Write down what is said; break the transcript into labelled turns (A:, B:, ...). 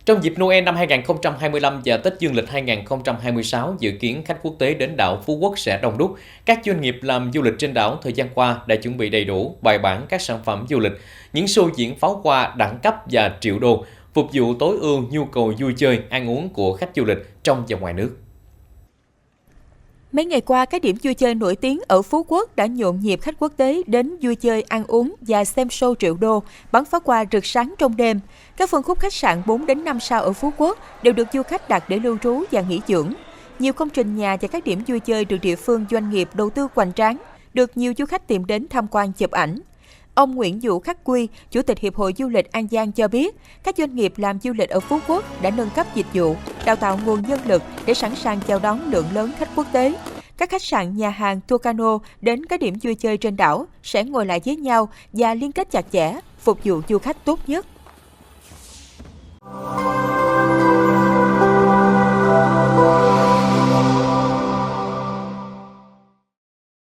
A: Trong dịp Noel năm 2025 và Tết Dương lịch 2026, dự kiến khách quốc tế đến đảo Phú Quốc sẽ đông đúc. Các doanh nghiệp làm du lịch trên đảo thời gian qua đã chuẩn bị đầy đủ bài bản các sản phẩm du lịch, những show diễn pháo hoa đẳng cấp và triệu đô, phục vụ tối ưu nhu cầu vui chơi, ăn uống của khách du lịch trong và ngoài nước.
B: Mấy ngày qua, các điểm vui chơi nổi tiếng ở Phú Quốc đã nhộn nhịp khách quốc tế đến vui chơi, ăn uống và xem show triệu đô, bắn pháo hoa rực sáng trong đêm. Các phân khúc khách sạn 4 đến 5 sao ở Phú Quốc đều được du khách đặt để lưu trú và nghỉ dưỡng. Nhiều công trình nhà và các điểm vui chơi được địa phương doanh nghiệp đầu tư hoành tráng, được nhiều du khách tìm đến tham quan chụp ảnh. Ông Nguyễn Vũ Khắc Quy, Chủ tịch Hiệp hội Du lịch An Giang cho biết, các doanh nghiệp làm du lịch ở Phú Quốc đã nâng cấp dịch vụ, đào tạo nguồn nhân lực để sẵn sàng chào đón lượng lớn khách quốc tế. Các khách sạn, nhà hàng, tour cano đến các điểm vui chơi trên đảo sẽ ngồi lại với nhau và liên kết chặt chẽ, phục vụ du khách tốt nhất.